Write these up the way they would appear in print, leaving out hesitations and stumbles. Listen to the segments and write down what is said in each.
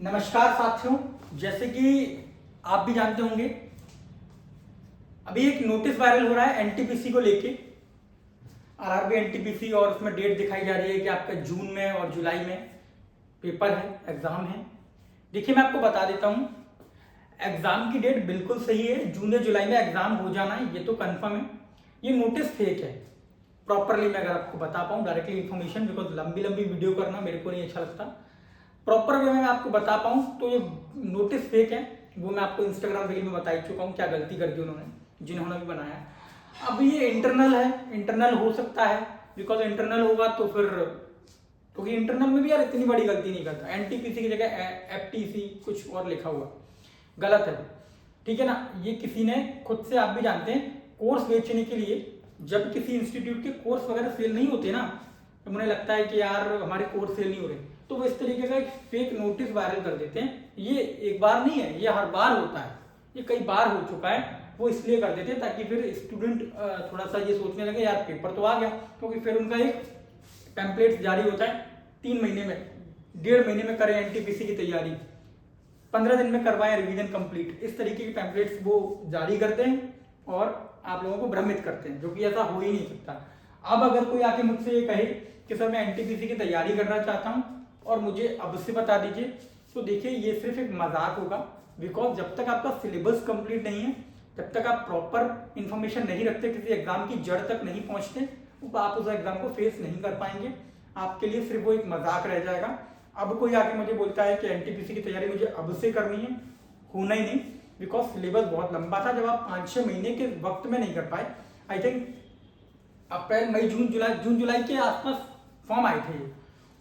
नमस्कार साथियों, जैसे कि आप भी जानते होंगे अभी एक नोटिस वायरल हो रहा है एनटीपीसी को लेके। आरआरबी एनटीपीसी और उसमें डेट दिखाई जा रही है कि आपका जून में और जुलाई में पेपर है, एग्जाम है। देखिए मैं आपको बता देता हूं, एग्जाम की डेट बिल्कुल सही है, जून या जुलाई में एग्जाम हो जाना है, ये तो कंफर्म है। ये नोटिस फेक है प्रॉपरली, मैं अगर आपको बता पाऊं डायरेक्टली इन्फॉर्मेशन, बिकॉज लंबी लंबी वीडियो करना मेरे को नहीं अच्छा लगता। प्रॉपर वे में मैं आपको बता पाऊं तो ये नोटिस फेक है, वो मैं आपको इंस्टाग्राम रील में बता ही चुका हूं क्या गलती कर दी उन्होंने, जिन्होंने भी बनाया। अब ये इंटरनल है, इंटरनल हो सकता है, बिकॉज इंटरनल होगा तो फिर, क्योंकि इंटरनल में भी यार इतनी बड़ी गलती नहीं करता। एनटीपीसी की जगह एफटीसी कुछ और लिखा हुआ, गलत है, ठीक है ना। ये किसी ने खुद से, आप भी जानते हैं, कोर्स बेचने के लिए जब किसी इंस्टीट्यूट के कोर्स वगैरह सेल नहीं होते ना, तो उन्हें लगता है कि यार हमारे कोर्स सेल नहीं हो रहे, तो वो इस तरीके का एक फेक नोटिस वायरल कर देते हैं। ये एक बार नहीं है, ये हर बार होता है, ये कई बार हो चुका है। वो इसलिए कर देते हैं ताकि फिर स्टूडेंट थोड़ा सा ये सोचने लगे यार पेपर तो आ गया, क्योंकि फिर उनका एक टेम्पलेट जारी होता है 3 महीने में, 1.5 महीने में करें एनटीपीसी की तैयारी, 15 दिन में करवाएं रिवीजन कंप्लीट, इस तरीके की टेम्पलेट्स वो जारी करते हैं और आप लोगों को भ्रमित करते हैं, जो कि ऐसा हो ही नहीं सकता। अब अगर कोई आके मुझसे ये कहे कि सर मैं एनटीपीसी की तैयारी करना चाहता हूँ और मुझे अब से बता दीजिए, तो देखिए ये सिर्फ एक मजाक होगा। बिकॉज जब तक आपका सिलेबस कंप्लीट नहीं है, जब तक आप प्रॉपर इंफॉर्मेशन नहीं रखते, किसी एग्जाम की जड़ तक नहीं पहुंचते, तो आप उस एग्जाम को फेस नहीं कर पाएंगे। आपके लिए सिर्फ वो एक मजाक रह जाएगा। अब कोई आके मुझे बोलता है कि एनटीपीसी की तैयारी मुझे अब से करनी है, होना ही नहीं, बिकॉज सिलेबस बहुत लंबा था। जब आप 5-6 महीने के वक्त में नहीं कर पाए, आई थिंक अप्रैल मई जून जुलाई के आसपास फॉर्म आए थे,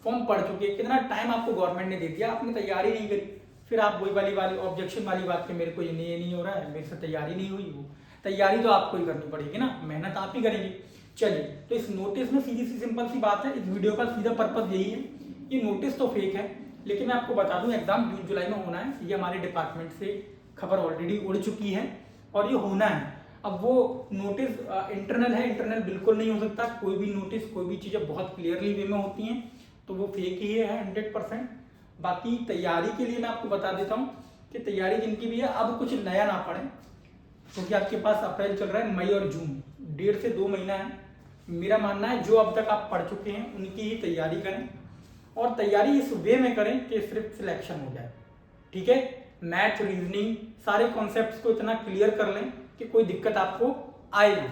फॉर्म पढ़ चुके, कितना टाइम आपको गवर्नमेंट ने दे दिया, आपने तैयारी नहीं करी। फिर आप वही वाली ऑब्जेक्शन वाली बात कि मेरे को ये नहीं हो रहा है, मेरे से तैयारी नहीं हुई। वो तैयारी तो आपको ही करनी पड़ेगी ना, मेहनत आप ही करेंगे। चलिए, तो इस नोटिस में सीधी सी सिंपल सी बात है, इस वीडियो का सीधा पर्पज यही है। ये नोटिस तो फेक है, लेकिन मैं आपको बता दूं एग्जाम जून जुलाई में होना है, ये हमारे डिपार्टमेंट से खबर ऑलरेडी उड़ चुकी है और ये होना है। अब वो नोटिस इंटरनल है, इंटरनल बिल्कुल नहीं हो सकता। कोई भी नोटिस, कोई भी चीजें बहुत क्लियरली वे में होती हैं, तो वो फेक ही है 100%। बाकी तैयारी के लिए मैं आपको बता देता हूँ कि तैयारी जिनकी भी है, अब कुछ नया ना पड़े, क्योंकि आपके पास अप्रैल चल रहा है, मई और जून 1.5 से 2 महीना है। मेरा मानना है जो अब तक आप पढ़ चुके हैं उनकी ही तैयारी करें, और तैयारी इस वे में करें कि सिर्फ सिलेक्शन हो जाए, ठीक है। मैथ, रीजनिंग, सारे कॉन्सेप्ट्स को इतना क्लियर कर लें कि कोई दिक्कत आपको आए ना।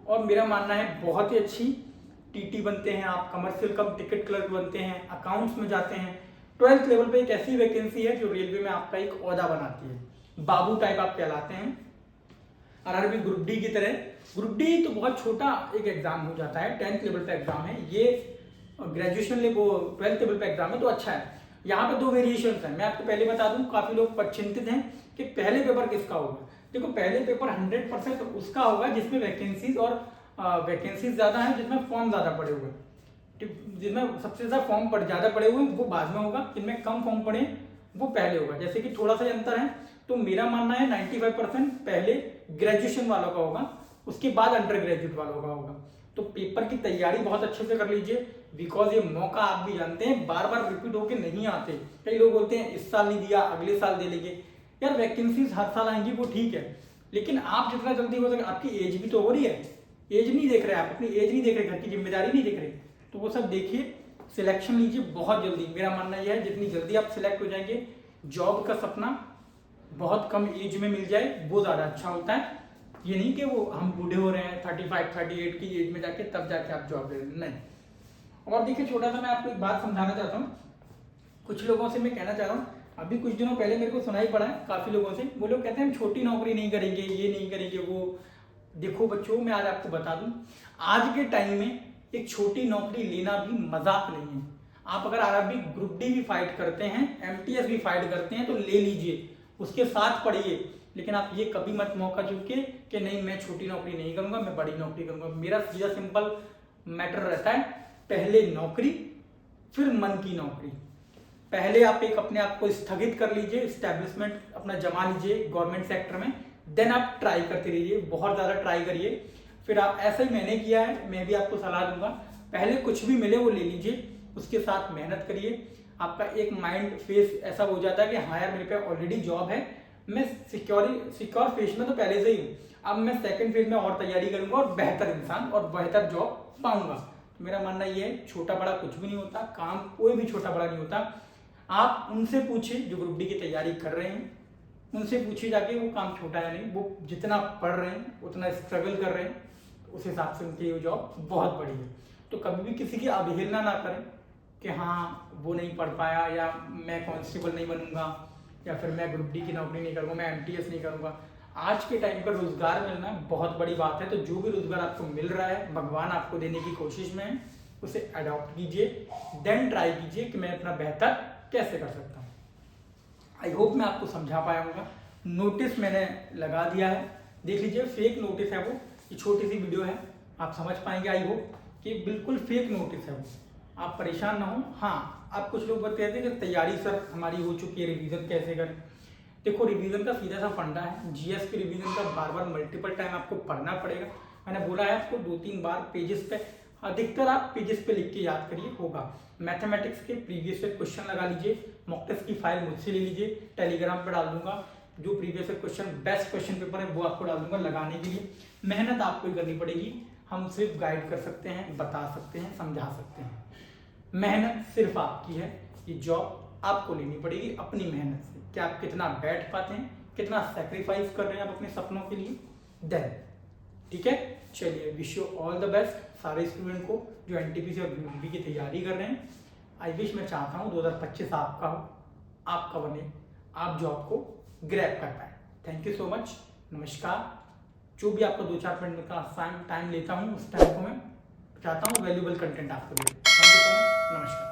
और मेरा मानना है बहुत ही अच्छी टीटी बनते हैं आप, कमर्शियल कम टिकट क्लर्क बनते हैं, अकाउंट्स में जाते हैं। 12th लेवल पे एक ऐसी वैकेंसी है जो रेलवे में आपका एक ओहदा बनाती है, बाबू टाइप आप कहलाते हैं। आरआरबी ग्रुप डी की तरह, ग्रुप डी तो बहुत छोटा एक एग्जाम हो जाता है, 10th लेवल पे एग्जाम है, ये ग्रेजुएशन ले वो 12th लेवल पे एग्जाम है, तो अच्छा है। यहाँ पे 2 वेरिएशन है, मैं आपको पहले बता दूं, काफी लोग चिंतित हैं कि पहले पेपर किसका होगा। देखो पहले पेपर 100% उसका होगा जिसमें वैकेंसीज और वैकेंसीज ज्यादा है, जिसमें फॉर्म ज्यादा पड़े हुए, जिसमें सबसे ज्यादा फॉर्म ज्यादा पड़े हुए वो बाद में होगा, जिनमें कम फॉर्म पड़े वो पहले होगा। जैसे कि थोड़ा सा अंतर है, तो मेरा मानना है 95% पहले ग्रेजुएशन वालों का होगा, उसके बाद अंडर ग्रेजुएट वालों का होगा। तो पेपर की तैयारी बहुत अच्छे से कर लीजिए, बिकॉज ये मौका आप भी जानते हैं बार बार रिपीट होके नहीं आते। कई लोग बोलते हैं इस साल नहीं दिया, अगले साल दे लेंगे। यार वैकेंसीज हर साल आएंगी, वो ठीक है, लेकिन आप जितना जल्दी हो सके, आपकी एज भी तो हो रही है, एज नहीं देख रहे आप, अपनी एज नहीं देख रहे, घर की जिम्मेदारी नहीं देख रहे, तो वो सब देखिए, सिलेक्शन लीजिए बहुत जल्दी। मेरा मानना यह है जितनी जल्दी आप सिलेक्ट हो जाएंगे, जॉब का सपना बहुत कम एज में मिल जाए वो ज्यादा अच्छा होता है। ये नहीं कि वो हम बूढ़े हो रहे हैं 35-38 की एज में जाके तब जाके आप जॉब ले रहे हैं, नहीं। और देखिए छोटा सा मैं आपको एक बात समझाना चाहता हूँ, कुछ लोगों से मैं कहना चाह रहा हूँ, अभी कुछ दिनों पहले मेरे को सुनाई पड़ा है काफी लोगों से, वो लोग कहते हैं हम छोटी नौकरी नहीं करेंगे, ये नहीं करेंगे, वो। देखो बच्चों, मैं आज आपको बता दूं, आज के टाइम में एक छोटी नौकरी लेना भी मजाक नहीं है। आप अगर आरआरबी ग्रुप डी भी फाइट करते हैं, एमटीएस भी फाइट करते हैं, तो ले लीजिए, उसके साथ पढ़िए, लेकिन आप ये कभी मत मौका चूके कि नहीं मैं छोटी नौकरी नहीं करूंगा, मैं बड़ी नौकरी करूंगा। मेरा सीधा सिंपल मैटर रहता है, पहले नौकरी फिर मन की नौकरी। पहले आप एक अपने आप को स्थगित कर लीजिए, स्टैब्लिशमेंट अपना जमा लीजिए गवर्नमेंट सेक्टर में, देन आप ट्राई करते रहिए, बहुत ज्यादा ट्राई करिए। फिर आप, ऐसा ही मैंने किया है, मैं भी आपको सलाह दूंगा, पहले कुछ भी मिले वो ले लीजिए, उसके साथ मेहनत करिए। आपका एक माइंड फेस ऐसा हो जाता है कि हाँ यार मेरे पे ऑलरेडी जॉब है, मैं सिक्योर फेज में तो पहले से ही हूँ, अब मैं सेकंड फेज में और तैयारी करूंगा और बेहतर इंसान और बेहतर जॉब पाऊंगा। तो मेरा मानना ये है छोटा बड़ा कुछ भी नहीं होता, काम कोई भी छोटा बड़ा नहीं होता। आप उनसे पूछिए जो ग्रुप डी की तैयारी कर रहे हैं, उनसे पूछिए जाके वो काम छोटा है नहीं, वो जितना पढ़ रहे हैं उतना स्ट्रगल कर रहे हैं, उस हिसाब से उनकी ये जॉब बहुत बड़ी है। तो कभी भी किसी की अवहेलना ना करें कि हाँ वो नहीं पढ़ पाया, या मैं कांस्टेबल नहीं बनूंगा, या फिर मैं ग्रुप डी की नौकरी नहीं करूँगा, मैं एमटीएस नहीं करूँगा। आज के टाइम पर रोजगार मिलना बहुत बड़ी बात है, तो जो भी रोजगार आपको मिल रहा है भगवान आपको देने की कोशिश में है, उसे अडॉप्ट कीजिए, देन ट्राई कीजिए कि मैं अपना बेहतर कैसे कर सकता हूँ। आई होप मैं आपको समझा पाया होगा। नोटिस मैंने लगा दिया है, देख लीजिए, फेक नोटिस है वो, ये छोटी सी वीडियो है, आप समझ पाएंगे आई होप कि बिल्कुल फेक नोटिस है वो, आप परेशान ना हो। हाँ, आप कुछ लोग बताते हैं कि तैयारी सर हमारी हो चुकी है, रिवीजन कैसे करें। देखो, रिवीजन का सीधा सा फंडा है, जीएस के रिवीजन का बार बार मल्टीपल टाइम आपको पढ़ना पड़ेगा। मैंने बोला है आपको 2-3 बार पेजेस पे, अधिकतर आप पेजेस पे लिख के याद करिए, होगा। मैथमेटिक्स के प्रीवियस ईयर क्वेश्चन लगा लीजिए, मॉक टेस्ट की फाइल मुझसे ले लीजिए, टेलीग्राम पे डाल दूंगा, जो previous year question best question paper है वो आपको डाल दूंगा लगाने के लिए। मेहनत आपको ही करनी पड़ेगी, हम सिर्फ गाइड कर सकते हैं, बता सकते हैं, समझा सकते हैं। मेहनत सिर्फ आपकी है, ये जॉब आपको लेनी पड़ेगी अपनी मेहनत से, कि आप कितना बैठ पाते हैं, कितना सेक्रीफाइस कर रहे हैं आप अपने सपनों के लिए। देन ठीक है, चलिए, wish you all the best सारे स्टूडेंट को जो एनटीपीसी और ग्रुप डी की तैयारी कर रहे हैं। आई विश, मैं चाहता हूँ 2025 आपका हो, आपका बने, आप जॉब को ग्रैब कर पाए। थैंक यू सो मच, नमस्कार। जो भी आपको 2-4 मिनट का टाइम लेता हूँ, उस टाइम को मैं चाहता हूँ वैल्यूएबल कंटेंट आपको दे। थैंक यू सो मच, नमस्कार।